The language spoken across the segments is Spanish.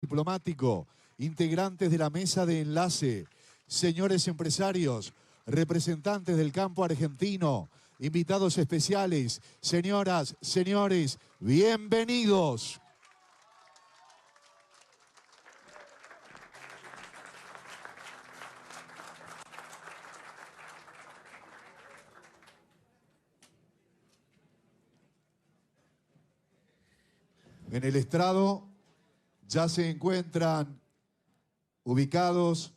diplomático, integrantes de la mesa de enlace, señores empresarios, representantes del campo argentino, invitados especiales, señoras, señores, bienvenidos. En el estrado ya se encuentran ubicados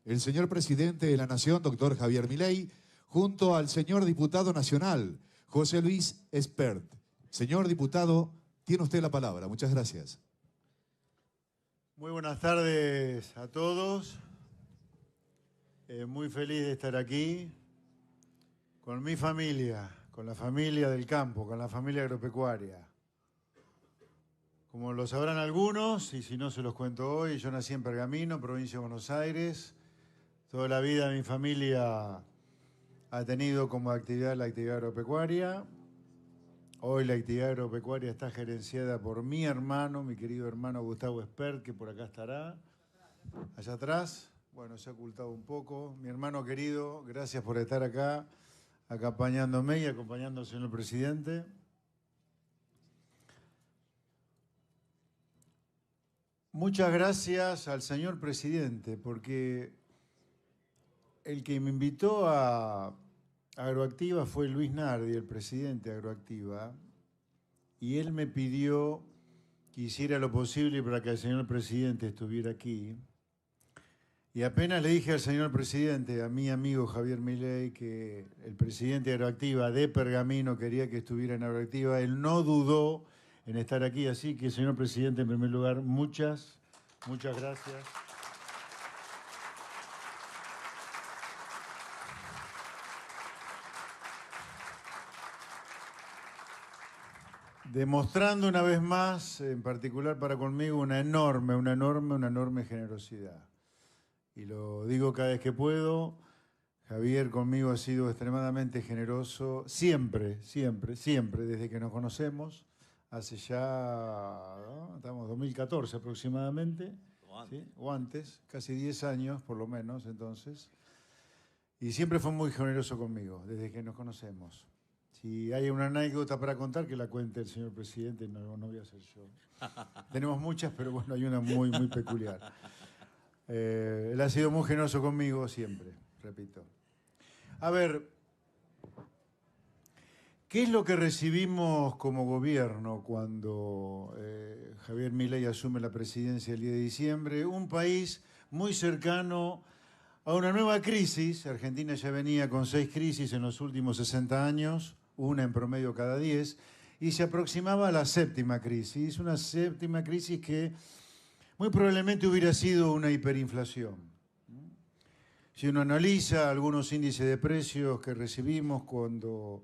el señor presidente de la Nación, doctor Javier Milei, junto al señor diputado nacional, José Luis Espert. Señor diputado, tiene usted la palabra. Muchas gracias. Muy buenas tardes a todos. Muy feliz de estar aquí con mi familia, con la familia del campo, con la familia agropecuaria. Como lo sabrán algunos, y si no se los cuento hoy, yo nací en Pergamino, provincia de Buenos Aires. Toda la vida mi familia ha tenido como actividad la actividad agropecuaria. Hoy la actividad agropecuaria está gerenciada por mi hermano, mi querido hermano Gustavo Espert, que por acá estará, allá atrás. Bueno, se ha ocultado un poco. Mi hermano querido, gracias por estar acá, acompañándome y acompañando al señor presidente. Muchas gracias al señor presidente, porque el que me invitó a Agroactiva fue Luis Nardi, el presidente de Agroactiva, y él me pidió que hiciera lo posible para que el señor presidente estuviera aquí. Y apenas le dije al señor presidente, a mi amigo Javier Milei, que el presidente de Agroactiva de Pergamino quería que estuviera en Agroactiva, él no dudó en estar aquí. Así que, señor presidente, en primer lugar, muchas gracias. Demostrando una vez más, en particular para conmigo, una enorme generosidad. Y lo digo cada vez que puedo. Javier conmigo ha sido extremadamente generoso, siempre, desde que nos conocemos, hace ya, ¿no? Estamos 2014 aproximadamente, ¿sí? O antes, casi 10 años por lo menos entonces, y siempre fue muy generoso conmigo, desde que nos conocemos. Si hay una anécdota para contar, que la cuente el señor presidente, no voy a ser yo. Tenemos muchas, pero bueno, hay una muy peculiar. Él ha sido muy generoso conmigo siempre, repito. A ver, ¿qué es lo que recibimos como gobierno cuando Javier Milei asume la presidencia el 10 de diciembre? Un país muy cercano a una nueva crisis. Argentina ya venía con 6 crisis en los últimos 60 años, una en promedio cada 10, y se aproximaba a la 7ª crisis, una 7ª crisis que muy probablemente hubiera sido una hiperinflación. Si uno analiza algunos índices de precios que recibimos cuando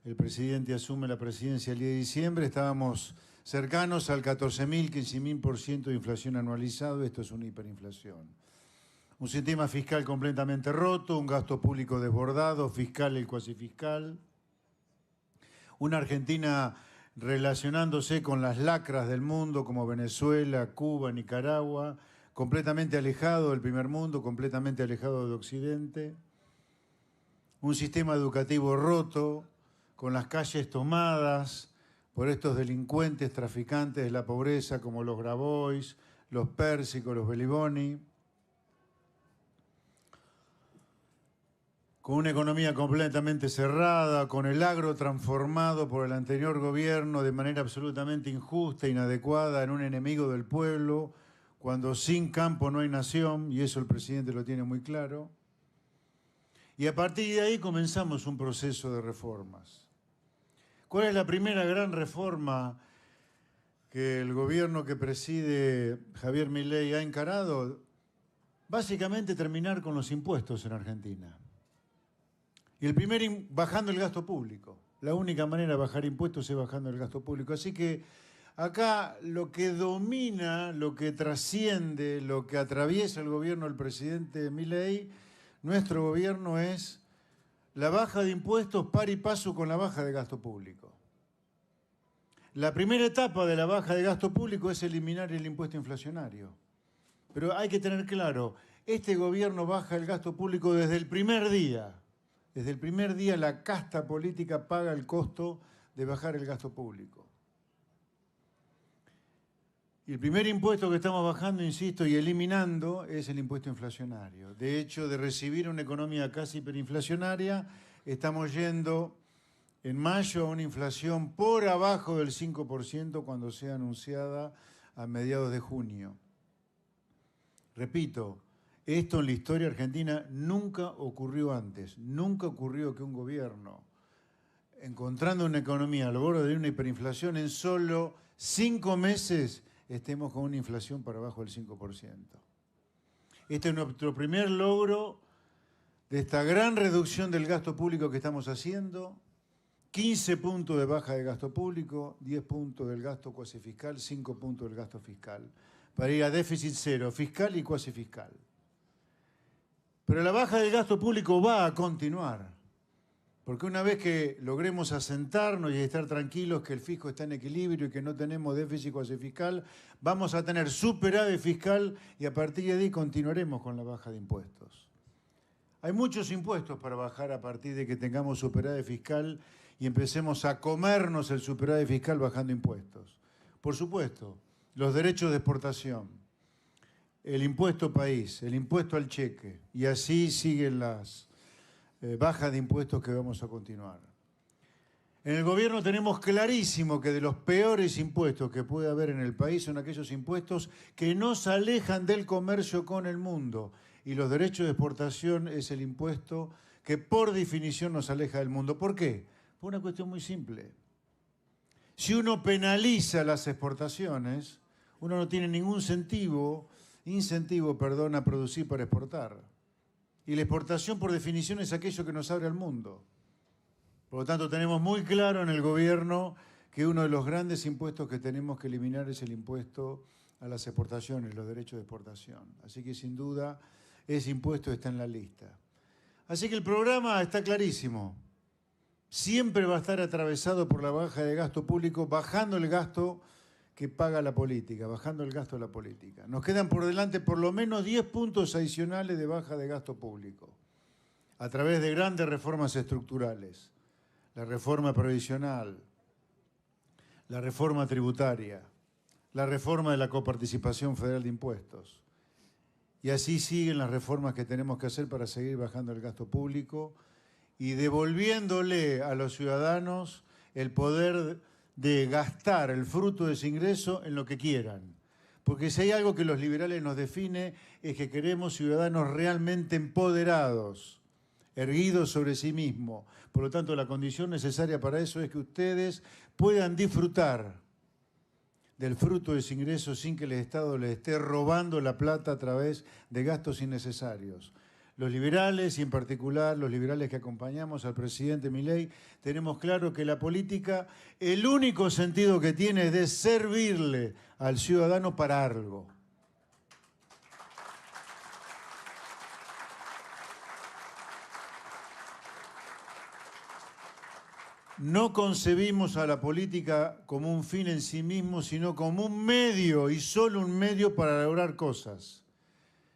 el presidente asume la presidencia el 10 de diciembre, estábamos cercanos al 14.000, 15.000% de inflación anualizado. Esto es una hiperinflación. Un sistema fiscal completamente roto, un gasto público desbordado, fiscal y cuasi fiscal. Una Argentina relacionándose con las lacras del mundo como Venezuela, Cuba, Nicaragua, completamente alejado del primer mundo, completamente alejado de Occidente. Un sistema educativo roto, con las calles tomadas por estos delincuentes traficantes de la pobreza como los Grabois, los Pérsicos, los Beliboni. Con una economía completamente cerrada, con el agro transformado por el anterior gobierno de manera absolutamente injusta, inadecuada, en un enemigo del pueblo, cuando sin campo no hay nación, y eso el presidente lo tiene muy claro. Y a partir de ahí comenzamos un proceso de reformas. ¿Cuál es la primera gran reforma que el gobierno que preside Javier Milei ha encarado? Básicamente terminar con los impuestos en Argentina. Y el primero, bajando el gasto público. La única manera de bajar impuestos es bajando el gasto público. Así que acá lo que domina, lo que trasciende, lo que atraviesa el gobierno del presidente Milei, nuestro gobierno, es la baja de impuestos par y paso con la baja de gasto público. La primera etapa de la baja de gasto público es eliminar el impuesto inflacionario. Pero hay que tener claro, este gobierno baja el gasto público desde el primer día. Desde el primer día la casta política paga el costo de bajar el gasto público. Y el primer impuesto que estamos bajando, insisto, y eliminando es el impuesto inflacionario. De hecho, de recibir una economía casi hiperinflacionaria, estamos yendo en mayo a una inflación por abajo del 5% cuando sea anunciada a mediados de junio. Repito, esto en la historia argentina nunca ocurrió antes. Nunca ocurrió que un gobierno, encontrando una economía al borde de una hiperinflación, en solo 5 meses estemos con una inflación por abajo del 5%. Este es nuestro primer logro de esta gran reducción del gasto público que estamos haciendo. 15 puntos de baja de gasto público, 10 puntos del gasto cuasi fiscal, 5 puntos del gasto fiscal, para ir a déficit cero, fiscal y cuasi fiscal. Pero la baja del gasto público va a continuar, porque una vez que logremos asentarnos y estar tranquilos que el fisco está en equilibrio y que no tenemos déficit cuasi fiscal, vamos a tener superávit fiscal y a partir de ahí continuaremos con la baja de impuestos. Hay muchos impuestos para bajar a partir de que tengamos superávit fiscal y empecemos a comernos el superávit fiscal bajando impuestos. Por supuesto, los derechos de exportación, el impuesto país, el impuesto al cheque, y así siguen las bajas de impuestos que vamos a continuar. En el gobierno tenemos clarísimo que de los peores impuestos que puede haber en el país son aquellos impuestos que nos alejan del comercio con el mundo. Y los derechos de exportación es el impuesto que por definición nos aleja del mundo. ¿Por qué? Por una cuestión muy simple. Si uno penaliza las exportaciones, uno no tiene ningún incentivo, a producir para exportar. Y la exportación por definición es aquello que nos abre al mundo. Por lo tanto, tenemos muy claro en el gobierno que uno de los grandes impuestos que tenemos que eliminar es el impuesto a las exportaciones, los derechos de exportación. Así que sin duda ese impuesto está en la lista. Así que el programa está clarísimo. Siempre va a estar atravesado por la baja de gasto público, bajando el gasto que paga la política, bajando el gasto de la política. Nos quedan por delante por lo menos 10 puntos adicionales de baja de gasto público, a través de grandes reformas estructurales, la reforma previsional, la reforma tributaria, la reforma de la coparticipación federal de impuestos. Y así siguen las reformas que tenemos que hacer para seguir bajando el gasto público y devolviéndole a los ciudadanos el poder de gastar el fruto de ese ingreso en lo que quieran. Porque si hay algo que los liberales nos define es que queremos ciudadanos realmente empoderados, erguidos sobre sí mismos. Por lo tanto, la condición necesaria para eso es que ustedes puedan disfrutar del fruto de ese ingreso sin que el Estado les esté robando la plata a través de gastos innecesarios. Los liberales, y en particular los liberales que acompañamos al presidente Milei, tenemos claro que la política, el único sentido que tiene es de servirle al ciudadano para algo. No concebimos a la política como un fin en sí mismo, sino como un medio y solo un medio para lograr cosas.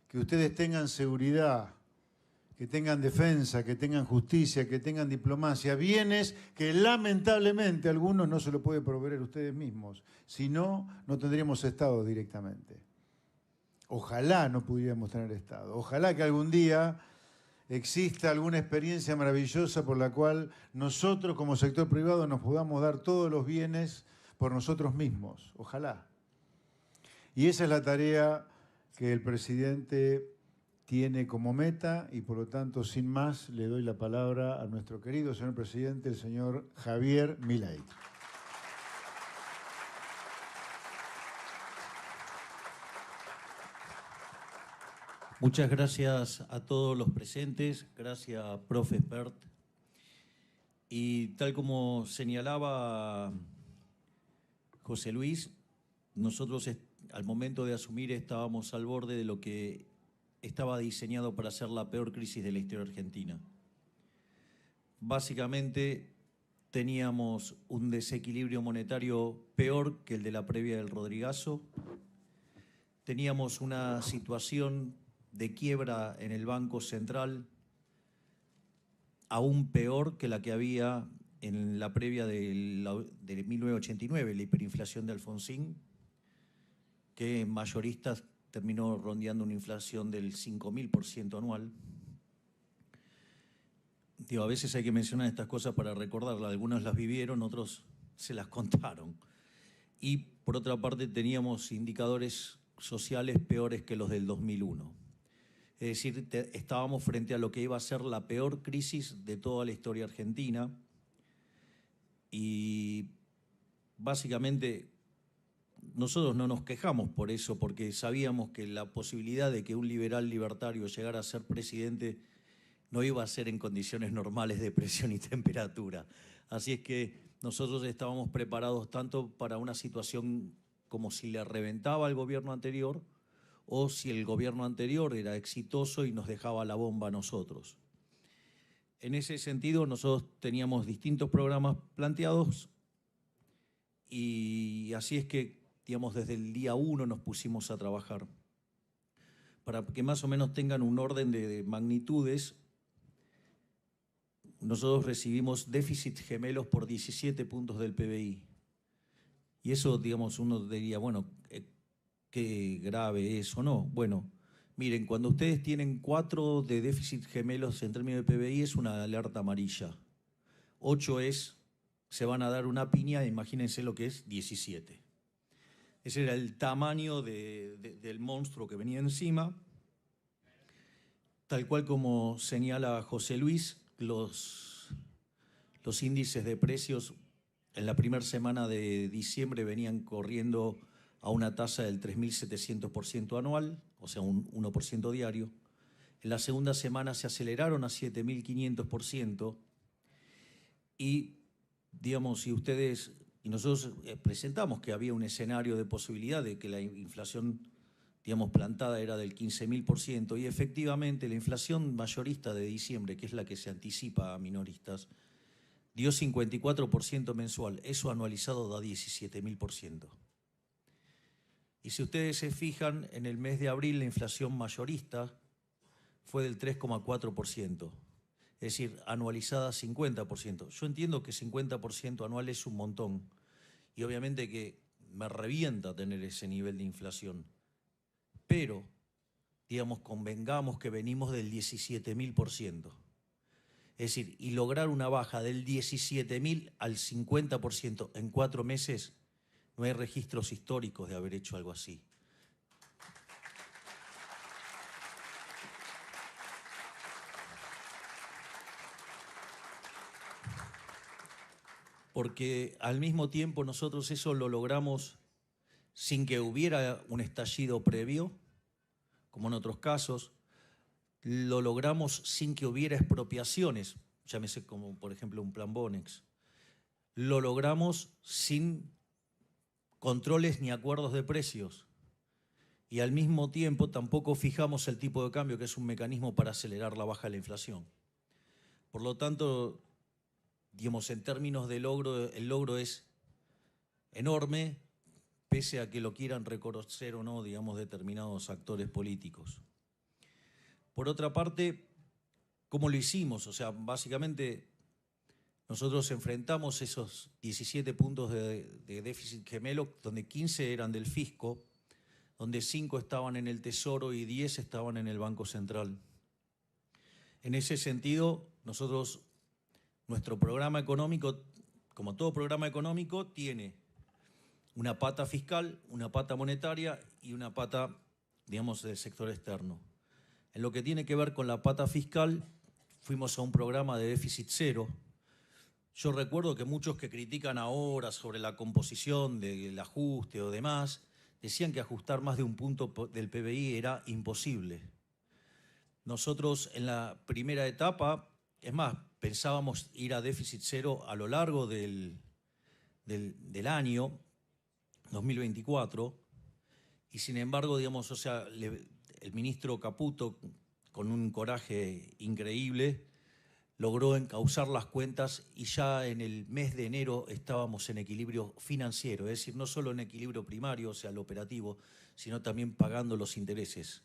Que ustedes tengan seguridad, que tengan defensa, que tengan justicia, que tengan diplomacia, bienes que lamentablemente algunos no se lo pueden proveer ustedes mismos. Si no, no tendríamos Estado directamente. Ojalá no pudiéramos tener Estado. Ojalá que algún día exista alguna experiencia maravillosa por la cual nosotros como sector privado nos podamos dar todos los bienes por nosotros mismos. Ojalá. Y esa es la tarea que el presidente tiene como meta y por lo tanto, sin más, le doy la palabra a nuestro querido señor presidente, el señor Javier Milei. Muchas gracias a todos los presentes, gracias, profe Espert. Y tal como señalaba José Luis, nosotros al momento de asumir estábamos al borde de lo que estaba diseñado para ser la peor crisis de la historia argentina. Básicamente, teníamos un desequilibrio monetario peor que el de la previa del Rodrigazo. Teníamos una situación de quiebra en el Banco Central aún peor que la que había en la previa de 1989, la hiperinflación de Alfonsín, que en mayoristas terminó rondeando una inflación del 5.000% anual. Digo, a veces hay que mencionar estas cosas para recordarlas. Algunos las vivieron, otros se las contaron. Y por otra parte teníamos indicadores sociales peores que los del 2001. Es decir, estábamos frente a lo que iba a ser la peor crisis de toda la historia argentina. Y básicamente nosotros no nos quejamos por eso, porque sabíamos que la posibilidad de que un liberal libertario llegara a ser presidente no iba a ser en condiciones normales de presión y temperatura. Así es que nosotros estábamos preparados tanto para una situación como si le reventaba al gobierno anterior o si el gobierno anterior era exitoso y nos dejaba la bomba a nosotros. En ese sentido, nosotros teníamos distintos programas planteados y así es que, digamos, desde el día 1 nos pusimos a trabajar. Para que más o menos tengan un orden de magnitudes, nosotros recibimos déficit gemelos por 17 puntos del PBI. Y eso, digamos, uno diría, bueno, qué grave es o no. Bueno, miren, cuando ustedes tienen 4 de déficit gemelos en términos de PBI es una alerta amarilla. 8 es, se van a dar una piña, imagínense lo que es 17. Ese era el tamaño del monstruo que venía encima. Tal cual como señala José Luis, los índices de precios en la primera semana de diciembre venían corriendo a una tasa del 3.700% anual, o sea, un 1% diario. En la segunda semana se aceleraron a 7.500%. Y, digamos, si ustedes, y nosotros presentamos que había un escenario de posibilidad de que la inflación, digamos, plantada era del 15.000%, y efectivamente la inflación mayorista de diciembre, que es la que se anticipa a minoristas, dio 54% mensual. Eso anualizado da 17.000%. Y si ustedes se fijan, en el mes de abril la inflación mayorista fue del 3,4%. Es decir, anualizada 50%. Yo entiendo que 50% anual es un montón. Y obviamente que me revienta tener ese nivel de inflación. Pero, digamos, convengamos que venimos del 17.000%. Es decir, y lograr una baja del 17.000 al 50% en 4 meses, no hay registros históricos de haber hecho algo así. Porque al mismo tiempo nosotros eso lo logramos sin que hubiera un estallido previo, como en otros casos. Lo logramos sin que hubiera expropiaciones, llámese como por ejemplo un plan Bonex. Lo logramos sin controles ni acuerdos de precios. Y al mismo tiempo tampoco fijamos el tipo de cambio, que es un mecanismo para acelerar la baja de la inflación. Por lo tanto, digamos, en términos de logro, el logro es enorme, pese a que lo quieran reconocer o no, digamos, determinados actores políticos. Por otra parte, ¿cómo lo hicimos? O sea, básicamente nosotros enfrentamos esos 17 puntos de déficit gemelo, donde 15 eran del fisco, donde 5 estaban en el Tesoro y 10 estaban en el Banco Central. En ese sentido, nuestro programa económico, como todo programa económico, tiene una pata fiscal, una pata monetaria y una pata, digamos, del sector externo. En lo que tiene que ver con la pata fiscal, fuimos a un programa de déficit cero. Yo recuerdo que muchos que critican ahora sobre la composición del ajuste o demás, decían que ajustar más de un punto del PBI era imposible. Nosotros en la primera etapa, es más, pensábamos ir a déficit cero a lo largo del año 2024, y sin embargo, digamos, o sea, el ministro Caputo, con un coraje increíble, logró encauzar las cuentas y ya en el mes de enero estábamos en equilibrio financiero, es decir, no solo en equilibrio primario, o sea, lo operativo, sino también pagando los intereses.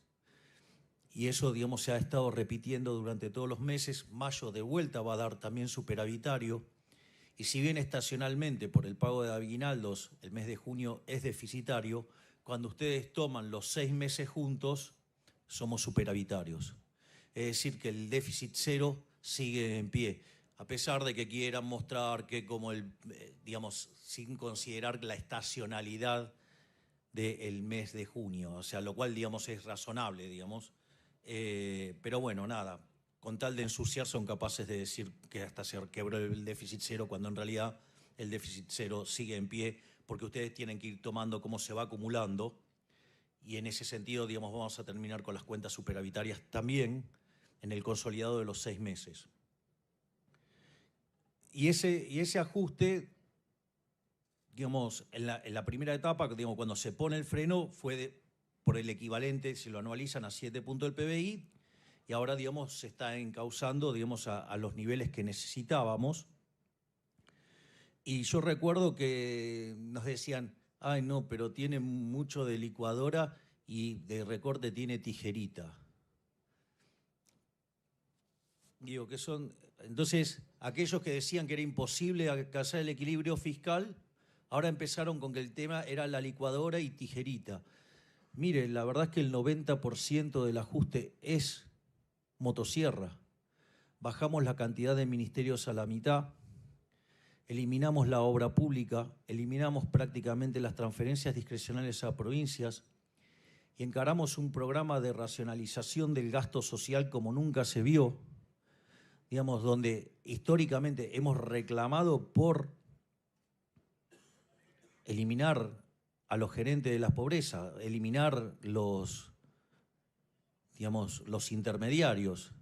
Y eso, digamos, se ha estado repitiendo durante todos los meses. Mayo de vuelta va a dar también superavitario. Y si bien estacionalmente por el pago de aguinaldos el mes de junio es deficitario, cuando ustedes toman los 6 meses juntos, somos superavitarios. Es decir, que el déficit cero sigue en pie, a pesar de que quieran mostrar que como digamos, sin considerar la estacionalidad del mes de junio, o sea, lo cual, digamos, es razonable, digamos. Pero bueno, nada, con tal de ensuciar son capaces de decir que hasta se quebró el déficit cero, cuando en realidad el déficit cero sigue en pie, porque ustedes tienen que ir tomando cómo se va acumulando, y en ese sentido, digamos, vamos a terminar con las cuentas superavitarias también en el consolidado de los 6 meses. Y ese ajuste, digamos, en la primera etapa, digamos, cuando se pone el freno, fue por el equivalente, si lo anualizan, a 7 puntos del PBI, y ahora, digamos, se está encauzando, digamos, a los niveles que necesitábamos. Y yo recuerdo que nos decían, ay, no, pero tiene mucho de licuadora y de recorte tiene tijerita. Digo, que son... Entonces, aquellos que decían que era imposible alcanzar el equilibrio fiscal, ahora empezaron con que el tema era la licuadora y tijerita. Mire, la verdad es que el 90% del ajuste es motosierra. Bajamos la cantidad de ministerios a la mitad, eliminamos la obra pública, eliminamos prácticamente las transferencias discrecionales a provincias y encaramos un programa de racionalización del gasto social como nunca se vio, digamos, donde históricamente hemos reclamado por eliminar a los gerentes de la pobreza, eliminar los intermediarios.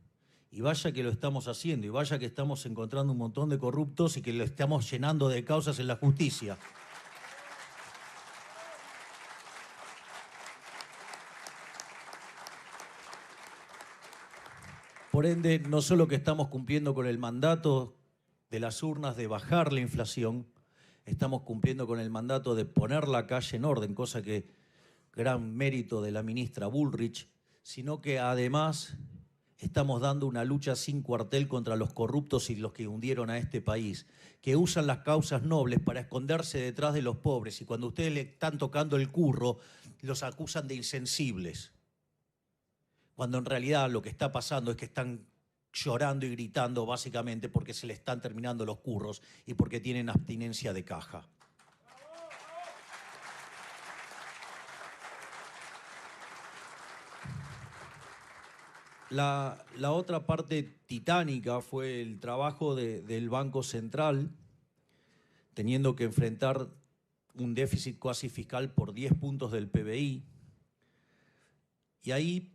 Y vaya que lo estamos haciendo, y vaya que estamos encontrando un montón de corruptos y que lo estamos llenando de causas en la justicia. Por ende, no solo que estamos cumpliendo con el mandato de las urnas de bajar la inflación, estamos cumpliendo con el mandato de poner la calle en orden, cosa que gran mérito de la ministra Bullrich, sino que además estamos dando una lucha sin cuartel contra los corruptos y los que hundieron a este país, que usan las causas nobles para esconderse detrás de los pobres, y cuando ustedes le están tocando el curro, los acusan de insensibles. Cuando en realidad lo que está pasando es que están llorando y gritando básicamente porque se le están terminando los curros y porque tienen abstinencia de caja. La otra parte titánica fue el trabajo del Banco Central, teniendo que enfrentar un déficit cuasi fiscal por 10 puntos del PBI. Y ahí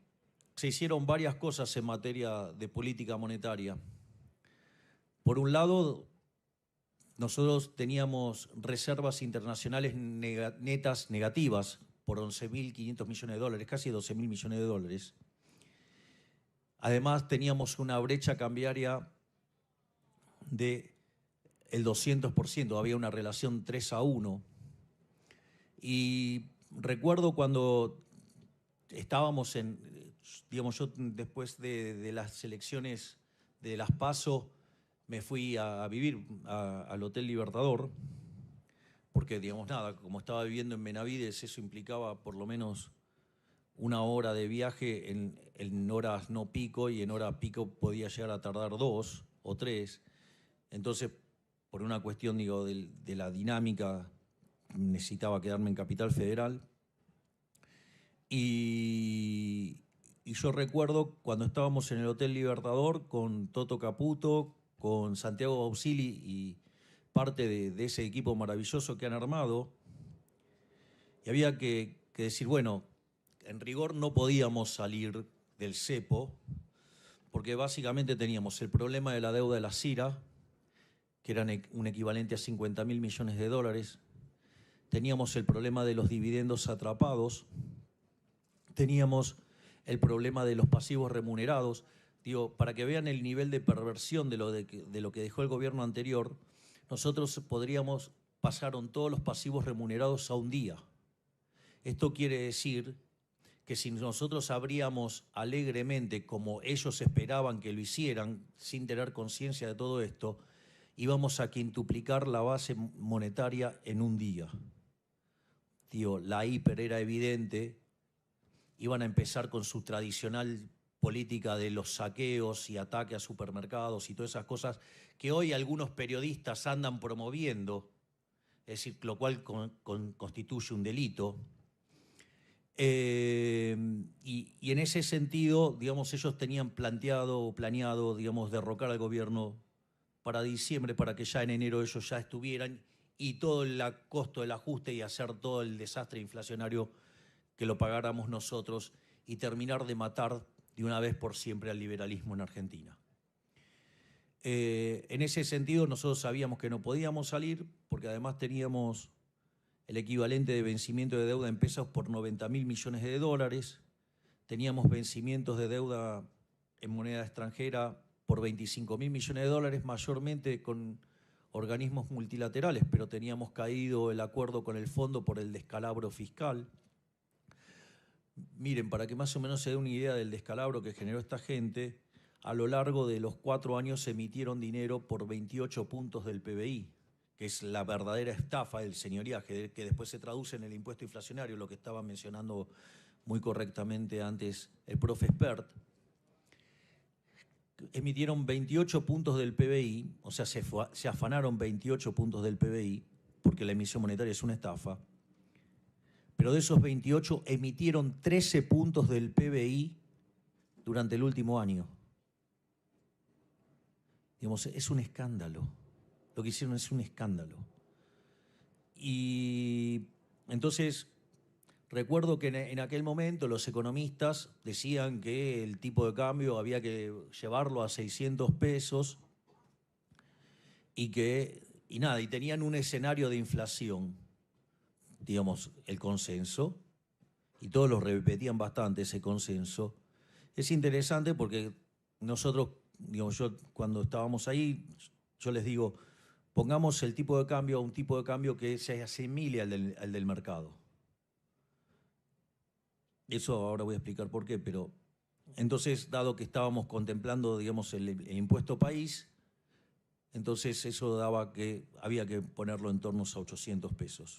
se hicieron varias cosas en materia de política monetaria. Por un lado, nosotros teníamos reservas internacionales netas negativas por 11.500 millones de dólares, casi 12.000 millones de dólares. Además, teníamos una brecha cambiaria del 200%, había una relación 3-1. Y recuerdo cuando estábamos digamos, yo después de las elecciones de las PASO, me fui a vivir al Hotel Libertador, porque, digamos, nada, como estaba viviendo en Benavides, eso implicaba por lo menos 1 hora de viaje en horas no pico, y en hora pico podía llegar a tardar 2 o 3. Entonces, por una cuestión, digo, de la dinámica, necesitaba quedarme en Capital Federal. Y yo recuerdo cuando estábamos en el Hotel Libertador con Toto Caputo, con Santiago Bausili y parte de ese equipo maravilloso que han armado, y había que decir, bueno, en rigor no podíamos salir del cepo, porque básicamente teníamos el problema de la deuda de la CIRA, que era un equivalente a 50.000 millones de dólares, teníamos el problema de los dividendos atrapados, teníamos el problema de los pasivos remunerados, digo, para que vean el nivel de perversión de lo que dejó el gobierno anterior, nosotros pasaron todos los pasivos remunerados a un día. Esto quiere decir que si nosotros abríamos alegremente, como ellos esperaban que lo hicieran, sin tener conciencia de todo esto, íbamos a quintuplicar la base monetaria en un día. Digo, la hiper era evidente, iban a empezar con su tradicional política de los saqueos y ataque a supermercados y todas esas cosas que hoy algunos periodistas andan promoviendo, es decir, lo cual constituye un delito. Y en ese sentido, digamos, ellos tenían planeado, digamos, derrocar al gobierno para diciembre, para que ya en enero ellos ya estuvieran, y todo el costo del ajuste y hacer todo el desastre inflacionario que lo pagáramos nosotros y terminar de matar de una vez por siempre al liberalismo en Argentina. En ese sentido, nosotros sabíamos que no podíamos salir, porque además teníamos el equivalente de vencimiento de deuda en pesos por 90.000 millones de dólares, teníamos vencimientos de deuda en moneda extranjera por 25.000 millones de dólares, mayormente con organismos multilaterales, pero teníamos caído el acuerdo con el fondo por el descalabro fiscal. Miren, para que más o menos se dé una idea del descalabro que generó esta gente, a lo largo de los 4 años se emitieron dinero por 28 puntos del PBI, que es la verdadera estafa del señoriaje, que después se traduce en el impuesto inflacionario, lo que estaba mencionando muy correctamente antes el profe Spert. Emitieron 28 puntos del PBI, o sea, se afanaron 28 puntos del PBI, porque la emisión monetaria es una estafa, pero de esos 28 emitieron 13 puntos del PBI durante el último año. Digamos, es un escándalo. Lo que hicieron es un escándalo. Y entonces, recuerdo que en aquel momento los economistas decían que el tipo de cambio había que llevarlo a 600 pesos y tenían un escenario de inflación, digamos, el consenso, y todos lo repetían bastante ese consenso. Es interesante porque nosotros, digamos, yo cuando estábamos ahí, yo les digo, pongamos el tipo de cambio a un tipo de cambio que se asimile al del mercado. Eso ahora voy a explicar por qué, pero entonces, dado que estábamos contemplando, digamos, el impuesto país, entonces eso daba que había que ponerlo en torno a 800 pesos.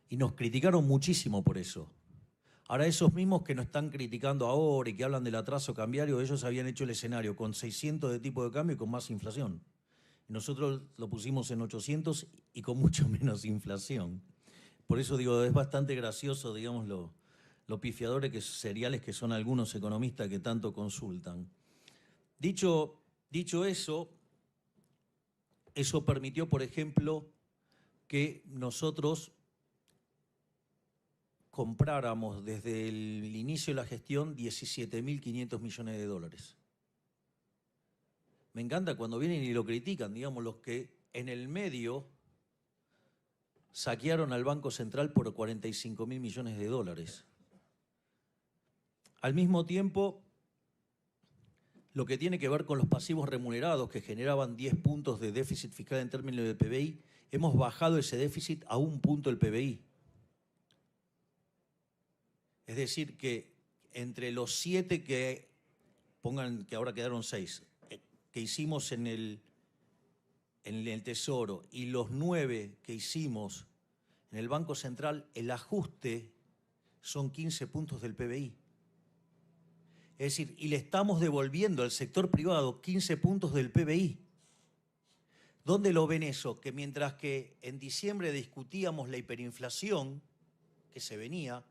Y nos criticaron muchísimo por eso. Ahora, esos mismos que nos están criticando ahora y que hablan del atraso cambiario, ellos habían hecho el escenario con 600 de tipo de cambio y con más inflación. Nosotros lo pusimos en 800 y con mucho menos inflación. Por eso digo, es bastante gracioso, digamos, lo pifiadores seriales que son algunos economistas que tanto consultan. Dicho eso permitió, por ejemplo, que nosotros compráramos desde el inicio de la gestión 17.500 millones de dólares. Me encanta cuando vienen y lo critican, digamos, los que en el medio saquearon al Banco Central por 45.000 millones de dólares. Al mismo tiempo, lo que tiene que ver con los pasivos remunerados que generaban 10 puntos de déficit fiscal en términos de PBI, hemos bajado ese déficit a 1 punto del PBI. Es decir, que entre los 7 que ahora quedaron 6, que hicimos en el Tesoro y los 9 que hicimos en el Banco Central, el ajuste son 15 puntos del PBI. Es decir, y le estamos devolviendo al sector privado 15 puntos del PBI. ¿Dónde lo ven eso? Que mientras que en diciembre discutíamos la hiperinflación que se venía,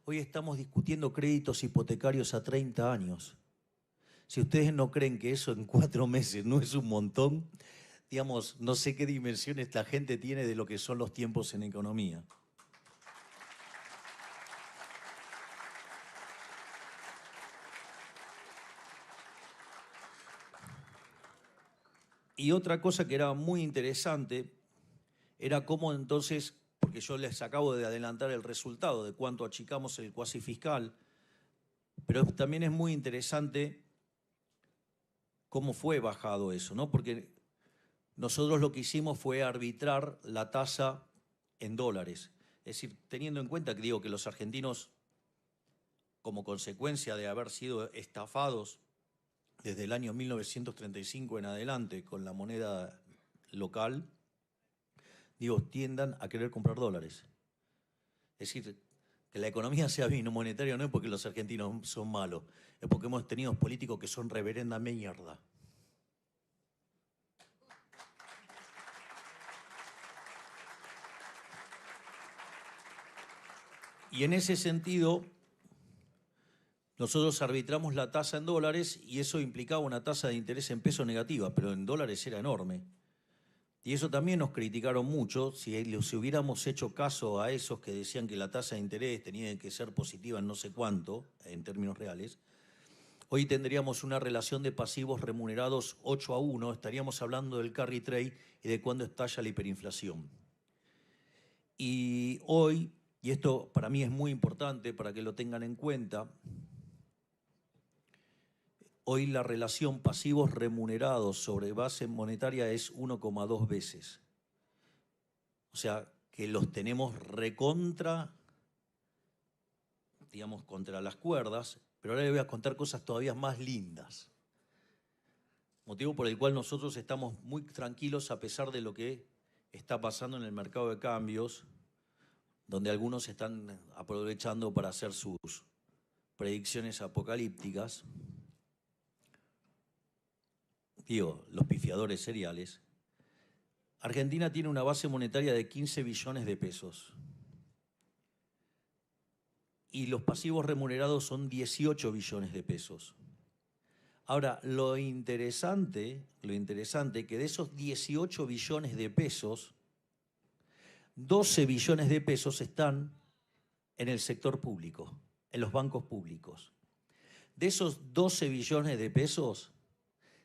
hoy estamos discutiendo créditos hipotecarios a 30 años. Si ustedes no creen que eso en 4 meses no es un montón, digamos, no sé qué dimensiones la gente tiene de lo que son los tiempos en economía. Y otra cosa que era muy interesante era cómo entonces, porque yo les acabo de adelantar el resultado de cuánto achicamos el cuasi fiscal, pero también es muy interesante cómo fue bajado eso, ¿no? Porque nosotros lo que hicimos fue arbitrar la tasa en dólares. Es decir, teniendo en cuenta que digo que los argentinos, como consecuencia de haber sido estafados desde el año 1935 en adelante con la moneda local, digo, tiendan a querer comprar dólares. Es decir, que la economía sea bimonetaria no es porque los argentinos son malos, es porque hemos tenido políticos que son reverenda mierda. Y en ese sentido, nosotros arbitramos la tasa en dólares y eso implicaba una tasa de interés en peso negativa, pero en dólares era enorme. Y eso también nos criticaron mucho, si hubiéramos hecho caso a esos que decían que la tasa de interés tenía que ser positiva en no sé cuánto, en términos reales, hoy tendríamos una relación de pasivos remunerados 8-1, estaríamos hablando del carry trade y de cuándo estalla la hiperinflación. Y hoy, y esto para mí es muy importante para que lo tengan en cuenta, hoy la relación pasivos remunerados sobre base monetaria es 1,2 veces. O sea, que los tenemos recontra, digamos, contra las cuerdas, pero ahora les voy a contar cosas todavía más lindas. Motivo por el cual nosotros estamos muy tranquilos a pesar de lo que está pasando en el mercado de cambios, donde algunos están aprovechando para hacer sus predicciones apocalípticas. Digo, los pifiadores seriales. Argentina tiene una base monetaria de 15 billones de pesos. Y los pasivos remunerados son 18 billones de pesos. Ahora, lo interesante que de esos 18 billones de pesos, 12 billones de pesos están en el sector público, en los bancos públicos. De esos 12 billones de pesos,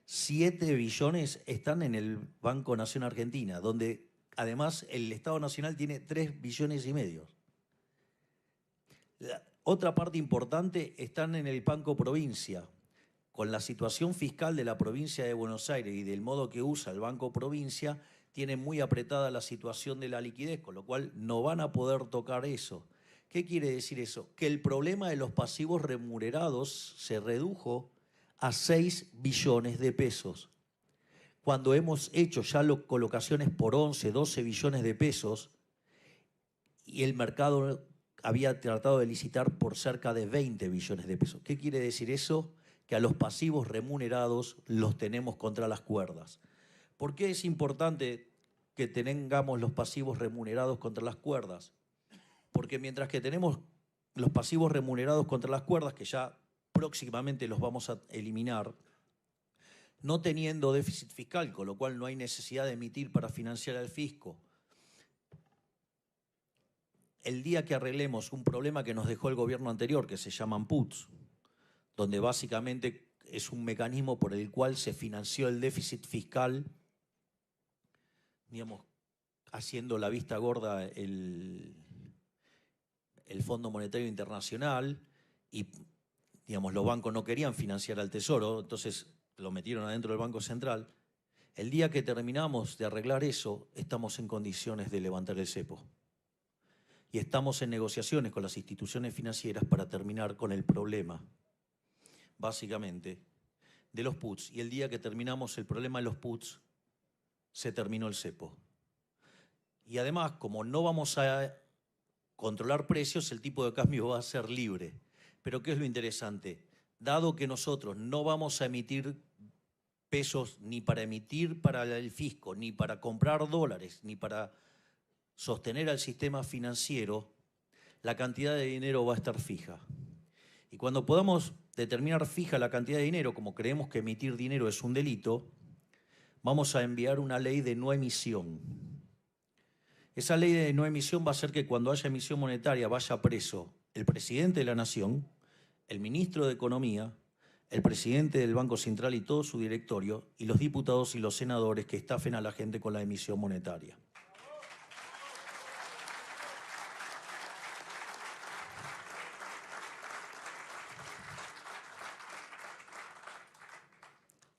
7 billones están en el Banco Nación Argentina, donde además el Estado Nacional tiene 3 billones y medio. La otra parte importante están en el Banco Provincia. Con la situación fiscal de la provincia de Buenos Aires y del modo que usa el Banco Provincia, tiene muy apretada la situación de la liquidez, con lo cual no van a poder tocar eso. ¿Qué quiere decir eso? Que el problema de los pasivos remunerados se redujo a 6 billones de pesos. Cuando hemos hecho ya colocaciones por 11, 12 billones de pesos y el mercado había tratado de licitar por cerca de 20 billones de pesos. ¿Qué quiere decir eso? Que a los pasivos remunerados los tenemos contra las cuerdas. ¿Por qué es importante que tengamos los pasivos remunerados contra las cuerdas? Porque mientras que tenemos los pasivos remunerados contra las cuerdas, que ya próximamente los vamos a eliminar, no teniendo déficit fiscal, con lo cual no hay necesidad de emitir para financiar al fisco. El día que arreglemos un problema que nos dejó el gobierno anterior, que se llaman puts, donde básicamente es un mecanismo por el cual se financió el déficit fiscal, digamos, haciendo la vista gorda el Fondo Monetario Internacional y, digamos, los bancos no querían financiar al Tesoro, entonces lo metieron adentro del Banco Central. El día que terminamos de arreglar eso, estamos en condiciones de levantar el cepo. Y estamos en negociaciones con las instituciones financieras para terminar con el problema, básicamente, de los puts. Y el día que terminamos el problema de los puts, se terminó el cepo. Y además, como no vamos a controlar precios, el tipo de cambio va a ser libre. Pero ¿qué es lo interesante? Dado que nosotros no vamos a emitir pesos ni para emitir para el fisco, ni para comprar dólares, ni para sostener al sistema financiero, la cantidad de dinero va a estar fija. Y cuando podamos determinar fija la cantidad de dinero, como creemos que emitir dinero es un delito, vamos a enviar una ley de no emisión. Esa ley de no emisión va a hacer que cuando haya emisión monetaria vaya preso el presidente de la Nación, el ministro de Economía, el presidente del Banco Central y todo su directorio, y los diputados y los senadores que estafen a la gente con la emisión monetaria.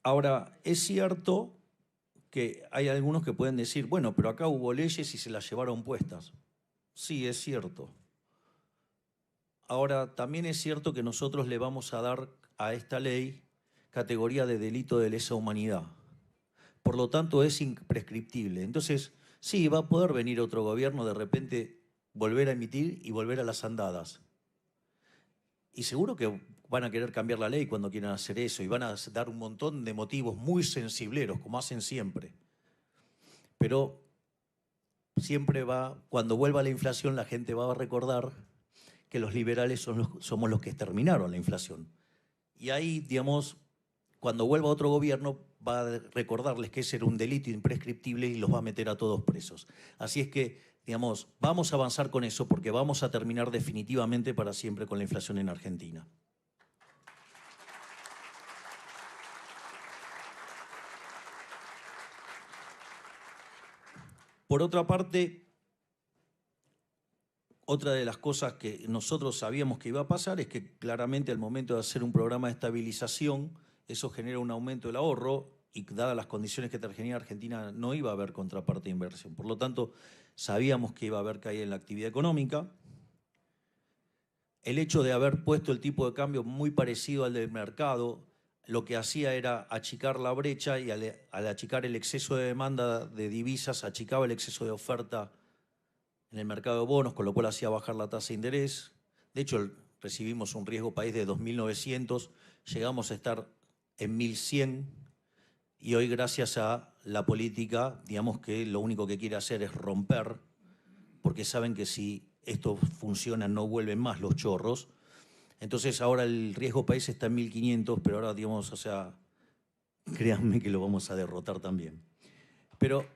Ahora, es cierto que hay algunos que pueden decir, bueno, pero acá hubo leyes y se las llevaron puestas. Sí, es cierto. Ahora, también es cierto que nosotros le vamos a dar a esta ley categoría de delito de lesa humanidad. Por lo tanto, es imprescriptible. Entonces, sí, va a poder venir otro gobierno de repente, volver a emitir y volver a las andadas. Y seguro que van a querer cambiar la ley cuando quieran hacer eso y van a dar un montón de motivos muy sensibleros, como hacen siempre. Pero siempre cuando vuelva la inflación, la gente va a recordar que los liberales somos los que exterminaron la inflación. Y ahí, digamos, cuando vuelva otro gobierno, va a recordarles que ese era un delito imprescriptible y los va a meter a todos presos. Así es que, digamos, vamos a avanzar con eso porque vamos a terminar definitivamente para siempre con la inflación en Argentina. Por otra parte, otra de las cosas que nosotros sabíamos que iba a pasar es que claramente al momento de hacer un programa de estabilización, eso genera un aumento del ahorro y dadas las condiciones que tenía Argentina no iba a haber contraparte de inversión. Por lo tanto, sabíamos que iba a haber caída en la actividad económica. El hecho de haber puesto el tipo de cambio muy parecido al del mercado, lo que hacía era achicar la brecha y al achicar el exceso de demanda de divisas, achicaba el exceso de oferta en el mercado de bonos, con lo cual hacía bajar la tasa de interés. De hecho, recibimos un riesgo país de 2.900, llegamos a estar en 1.100 y hoy gracias a la política, digamos que lo único que quiere hacer es romper, porque saben que si esto funciona no vuelven más los chorros. Entonces ahora el riesgo país está en 1.500, pero ahora, digamos, o sea, créanme que lo vamos a derrotar también. Pero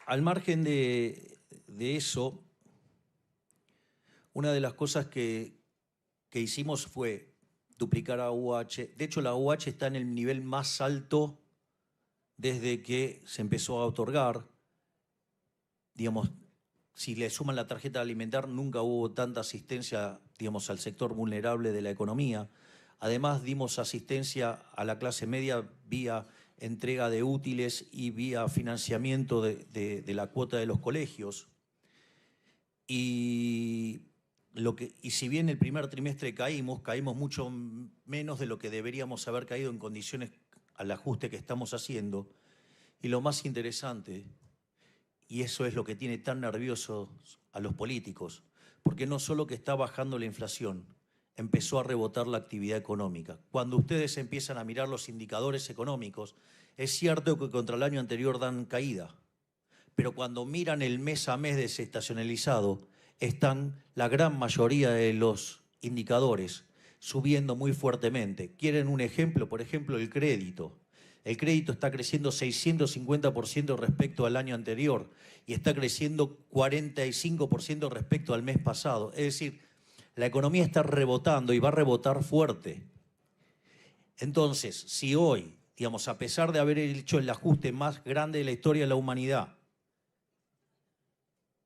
al margen de eso, una de las cosas que hicimos fue duplicar a UH. De hecho, la UH está en el nivel más alto desde que se empezó a otorgar. Digamos, si le suman la tarjeta alimentar, nunca hubo tanta asistencia, digamos, al sector vulnerable de la economía. Además, dimos asistencia a la clase media vía entrega de útiles y vía financiamiento de la cuota de los colegios. Y si bien el primer trimestre caímos mucho menos de lo que deberíamos haber caído en condiciones al ajuste que estamos haciendo. Y lo más interesante, y eso es lo que tiene tan nerviosos a los políticos, porque no solo que está bajando la inflación, empezó a rebotar la actividad económica. Cuando ustedes empiezan a mirar los indicadores económicos, es cierto que contra el año anterior dan caída, pero cuando miran el mes a mes desestacionalizado, están la gran mayoría de los indicadores subiendo muy fuertemente. ¿Quieren un ejemplo? Por ejemplo, el crédito. El crédito está creciendo 650% respecto al año anterior y está creciendo 45% respecto al mes pasado. Es decir, la economía está rebotando y va a rebotar fuerte. Entonces, si hoy, digamos, a pesar de haber hecho el ajuste más grande de la historia de la humanidad,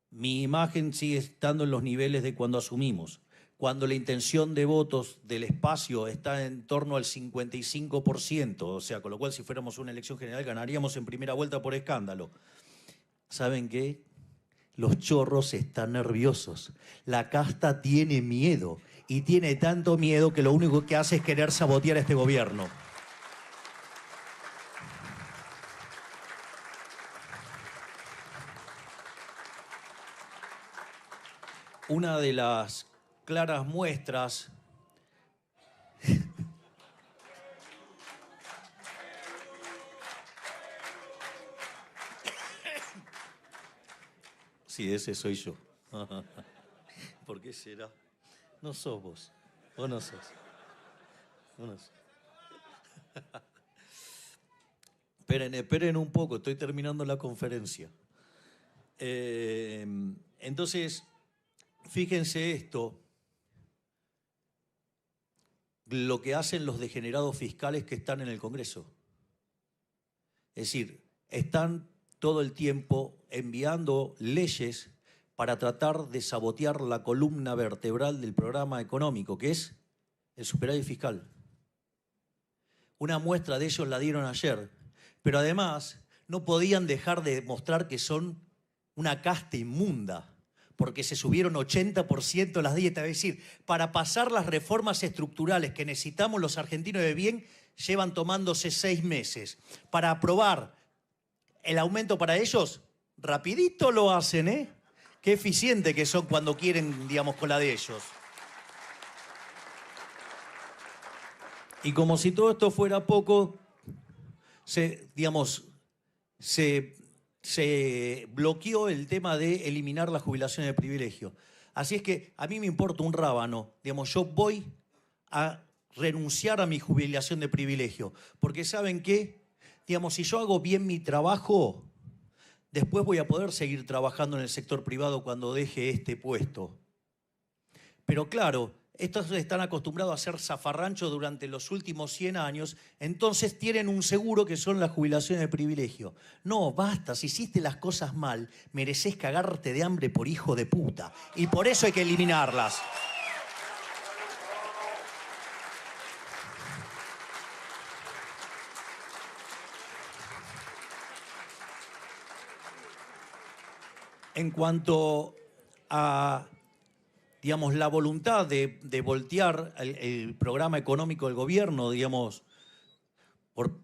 mi imagen sigue estando en los niveles de cuando asumimos, cuando la intención de votos del espacio está en torno al 55%, o sea, con lo cual si fuéramos una elección general ganaríamos en primera vuelta por escándalo. ¿Saben qué? Los chorros están nerviosos. La casta tiene miedo y tiene tanto miedo que lo único que hace es querer sabotear a este gobierno. Una de las claras muestras sí, ese soy yo. ¿Por qué será? No sos vos. Vos no sos. Vos no sos. Esperen un poco, estoy terminando la conferencia. Entonces, fíjense esto, lo que hacen los degenerados fiscales que están en el Congreso. Es decir, están todo el tiempo enviando leyes para tratar de sabotear la columna vertebral del programa económico, que es el superávit fiscal. Una muestra de ellos la dieron ayer, pero además no podían dejar de demostrar que son una casta inmunda, porque se subieron 80% las dietas. Es decir, para pasar las reformas estructurales que necesitamos los argentinos de bien, llevan tomándose 6 meses. Para aprobar el aumento para ellos, rapidito lo hacen, ¿eh? Qué eficiente que son cuando quieren, digamos, con la de ellos. Y como si todo esto fuera poco, se bloqueó el tema de eliminar la jubilación de privilegio. Así es que a mí me importa un rábano. Digamos, yo voy a renunciar a mi jubilación de privilegio. Porque ¿saben qué? Digamos, si yo hago bien mi trabajo, después voy a poder seguir trabajando en el sector privado cuando deje este puesto. Pero claro, estos están acostumbrados a hacer zafarrancho durante los últimos 100 años, entonces tienen un seguro que son las jubilaciones de privilegio. No, basta, si hiciste las cosas mal, mereces cagarte de hambre por hijo de puta. Y por eso hay que eliminarlas. En cuanto a, digamos, la voluntad de voltear el programa económico del gobierno, digamos, por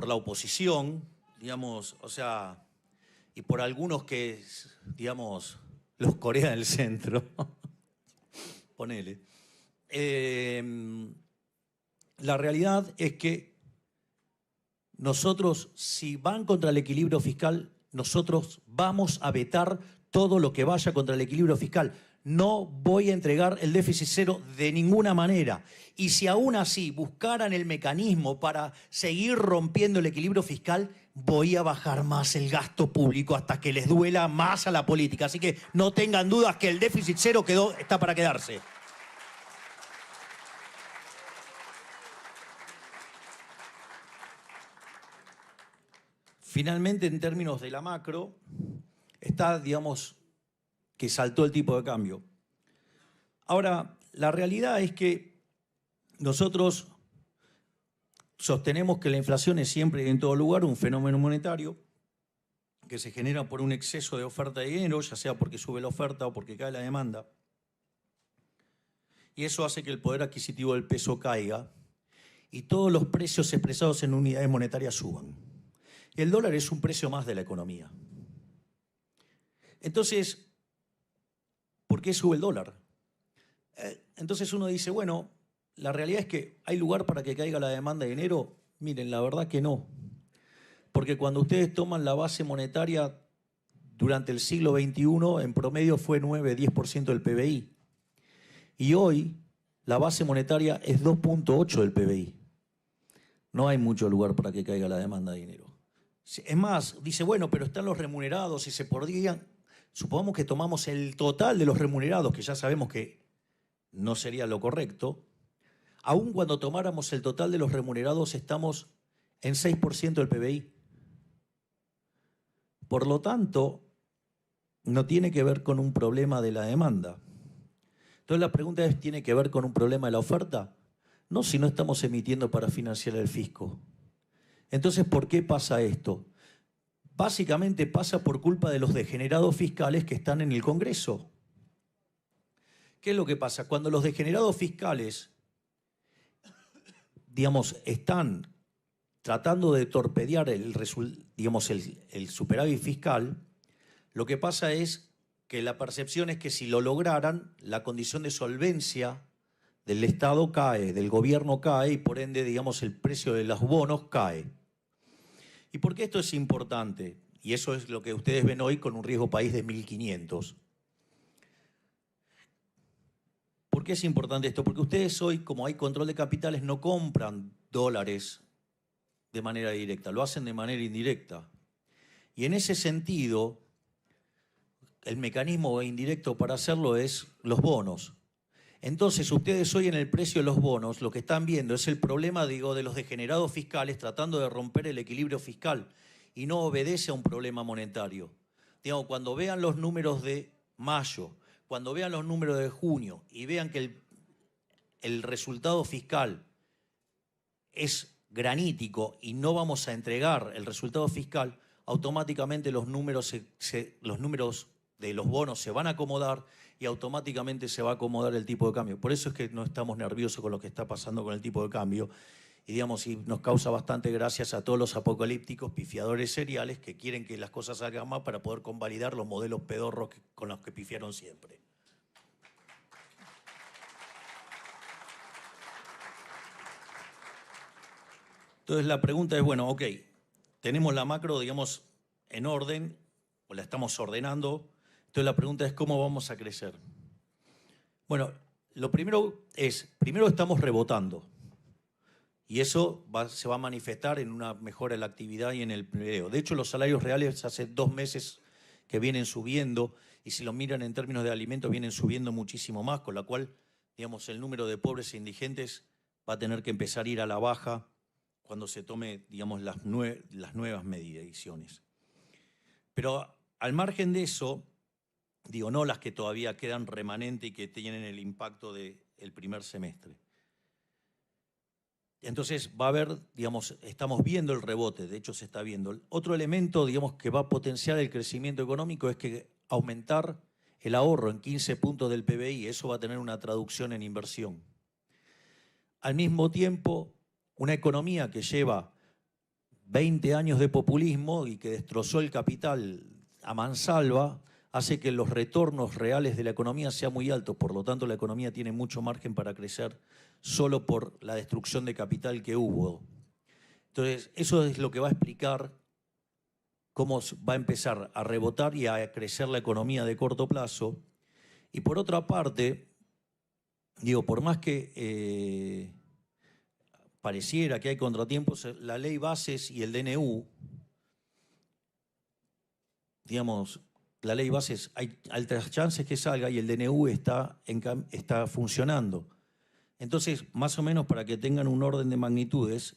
la oposición, digamos, o sea, y por algunos que, digamos, los Corea del Centro, ponele. La realidad es que nosotros, si van contra el equilibrio fiscal, nosotros vamos a vetar todo lo que vaya contra el equilibrio fiscal. No voy a entregar el déficit cero de ninguna manera. Y si aún así buscaran el mecanismo para seguir rompiendo el equilibrio fiscal, voy a bajar más el gasto público hasta que les duela más a la política. Así que no tengan dudas que el déficit cero está para quedarse. Finalmente, en términos de la macro, está, digamos, que saltó el tipo de cambio. Ahora, la realidad es que nosotros sostenemos que la inflación es siempre y en todo lugar un fenómeno monetario que se genera por un exceso de oferta de dinero, ya sea porque sube la oferta o porque cae la demanda. Y eso hace que el poder adquisitivo del peso caiga y todos los precios expresados en unidades monetarias suban. El dólar es un precio más de la economía. Entonces, ¿por qué sube el dólar? Entonces uno dice, bueno, la realidad es que ¿hay lugar para que caiga la demanda de dinero? Miren, la verdad que no. Porque cuando ustedes toman la base monetaria durante el siglo XXI, en promedio fue 9-10% del PBI. Y hoy la base monetaria es 2.8 del PBI. No hay mucho lugar para que caiga la demanda de dinero. Es más, dice, bueno, pero están los remunerados y se podrían... Supongamos que tomamos el total de los remunerados, que ya sabemos que no sería lo correcto. Aun cuando tomáramos el total de los remunerados, estamos en 6% del PBI. Por lo tanto, no tiene que ver con un problema de la demanda. Entonces la pregunta es, ¿tiene que ver con un problema de la oferta? No, si no estamos emitiendo para financiar el fisco. Entonces, ¿por qué pasa esto? Básicamente pasa por culpa de los degenerados fiscales que están en el Congreso. ¿Qué es lo que pasa? Cuando los degenerados fiscales, digamos, están tratando de torpedear el superávit fiscal, lo que pasa es que la percepción es que si lo lograran, la condición de solvencia del Estado cae, del gobierno cae y por ende, digamos, el precio de los bonos cae. ¿Y por qué esto es importante? Y eso es lo que ustedes ven hoy con un riesgo país de 1.500. ¿Por qué es importante esto? Porque ustedes hoy, como hay control de capitales, no compran dólares de manera directa, lo hacen de manera indirecta. Y en ese sentido, el mecanismo indirecto para hacerlo es los bonos. Entonces, ustedes hoy en el precio de los bonos, lo que están viendo es el problema, digo, de los degenerados fiscales tratando de romper el equilibrio fiscal y no obedece a un problema monetario. Digamos, cuando vean los números de mayo, cuando vean los números de junio y vean que el resultado fiscal es granítico y no vamos a entregar el resultado fiscal, automáticamente los números de los bonos se van a acomodar y automáticamente se va a acomodar el tipo de cambio. Por eso es que no estamos nerviosos con lo que está pasando con el tipo de cambio. Y digamos, y nos causa bastante gracias a todos los apocalípticos pifiadores seriales que quieren que las cosas salgan mal para poder convalidar los modelos pedorros con los que pifiaron siempre. Entonces la pregunta es, bueno, ok, tenemos la macro, digamos, en orden, o la estamos ordenando. Entonces la pregunta es, ¿cómo vamos a crecer? Bueno, lo primero estamos rebotando. Y eso se va a manifestar en una mejora en la actividad y en el empleo. De hecho, los salarios reales hace 2 meses que vienen subiendo, y si lo miran en términos de alimentos, vienen subiendo muchísimo más, con lo cual, digamos, el número de pobres e indigentes va a tener que empezar a ir a la baja cuando se tome, digamos, las nuevas mediciones. Pero al margen de eso, digo, no las que todavía quedan remanente y que tienen el impacto del primer semestre. Entonces va a haber, digamos, estamos viendo el rebote, de hecho se está viendo. Otro elemento, digamos, que va a potenciar el crecimiento económico es que aumentar el ahorro en 15 puntos del PBI, eso va a tener una traducción en inversión. Al mismo tiempo, una economía que lleva 20 años de populismo y que destrozó el capital a mansalva, hace que los retornos reales de la economía sean muy altos. Por lo tanto, la economía tiene mucho margen para crecer solo por la destrucción de capital que hubo. Entonces, eso es lo que va a explicar cómo va a empezar a rebotar y a crecer la economía de corto plazo. Y por otra parte, digo, por más que pareciera que hay contratiempos, la ley bases y el DNU, digamos, la ley bases, hay altas chances que salga y el DNU está funcionando. Entonces, más o menos para que tengan un orden de magnitudes,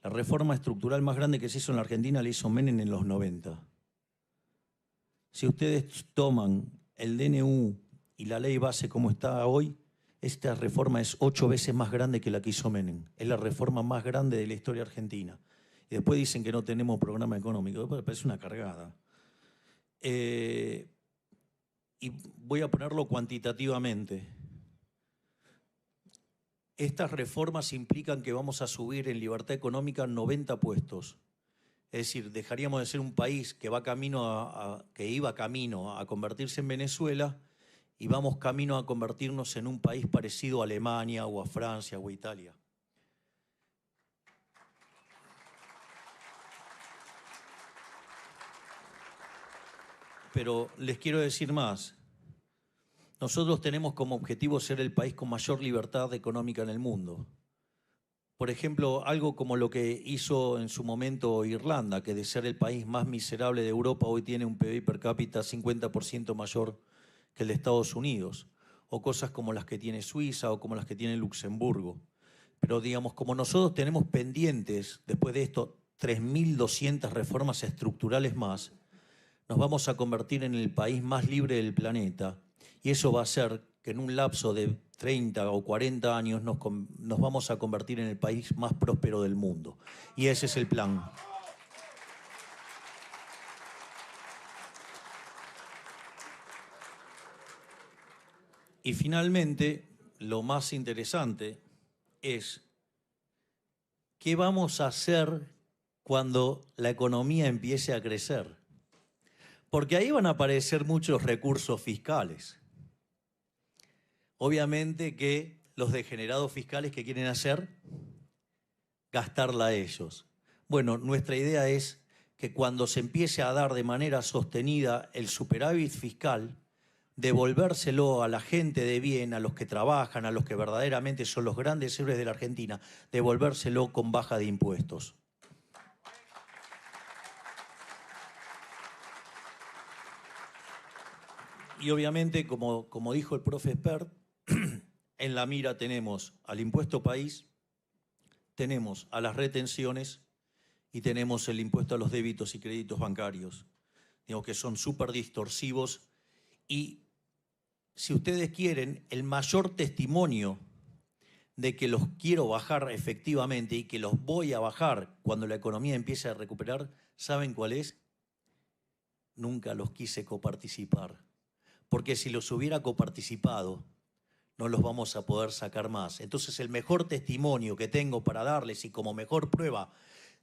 la reforma estructural más grande que se hizo en la Argentina la hizo Menem en los 90. Si ustedes toman el DNU y la ley base como está hoy, esta reforma es 8 veces más grande que la que hizo Menem. Es la reforma más grande de la historia argentina. Y después dicen que no tenemos programa económico. Después parece una cargada. Y voy a ponerlo cuantitativamente. Estas reformas implican que vamos a subir en libertad económica 90 puestos. Es decir, dejaríamos de ser un país que iba camino a convertirse en Venezuela y vamos camino a convertirnos en un país parecido a Alemania o a Francia o a Italia. Pero les quiero decir más. Nosotros tenemos como objetivo ser el país con mayor libertad económica en el mundo. Por ejemplo, algo como lo que hizo en su momento Irlanda, que de ser el país más miserable de Europa, hoy tiene un PIB per cápita 50% mayor que el de Estados Unidos. O cosas como las que tiene Suiza o como las que tiene Luxemburgo. Pero digamos, como nosotros tenemos pendientes, después de esto, 3.200 reformas estructurales más, nos vamos a convertir en el país más libre del planeta. Y eso va a hacer que en un lapso de 30 o 40 años nos vamos a convertir en el país más próspero del mundo. Y ese es el plan. Y finalmente, lo más interesante es ¿qué vamos a hacer cuando la economía empiece a crecer? Porque ahí van a aparecer muchos recursos fiscales. Obviamente que los degenerados fiscales que quieren hacer, gastarla a ellos. Bueno, nuestra idea es que cuando se empiece a dar de manera sostenida el superávit fiscal, devolvérselo a la gente de bien, a los que trabajan, a los que verdaderamente son los grandes héroes de la Argentina, devolvérselo con baja de impuestos. Y obviamente, como dijo el profe Espert, en la mira tenemos al impuesto país, tenemos a las retenciones y tenemos el impuesto a los débitos y créditos bancarios, digamos que son súper distorsivos Y si ustedes quieren, el mayor testimonio de que los quiero bajar efectivamente y que los voy a bajar cuando la economía empiece a recuperar, ¿saben cuál es? Nunca los quise coparticipar. Porque si los hubiera coparticipado, no los vamos a poder sacar más. Entonces, el mejor testimonio que tengo para darles y como mejor prueba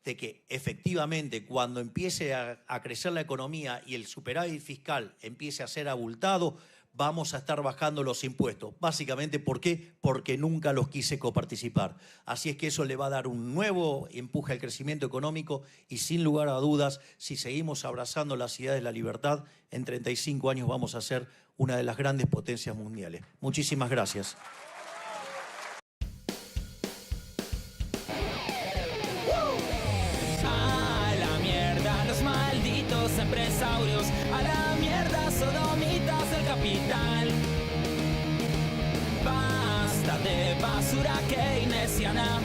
de que efectivamente cuando empiece a crecer la economía y el superávit fiscal empiece a ser abultado, vamos a estar bajando los impuestos. Básicamente, ¿por qué? Porque nunca los quise coparticipar. Así es que eso le va a dar un nuevo empuje al crecimiento económico y sin lugar a dudas, si seguimos abrazando las ideas de la libertad, en 35 años vamos a ser una de las grandes potencias mundiales. Muchísimas gracias. A la mierda los malditos empresarios, a la mierda sodomitas del capital. Basta de basura keynesiana,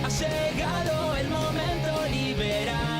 ha llegado el momento liberal.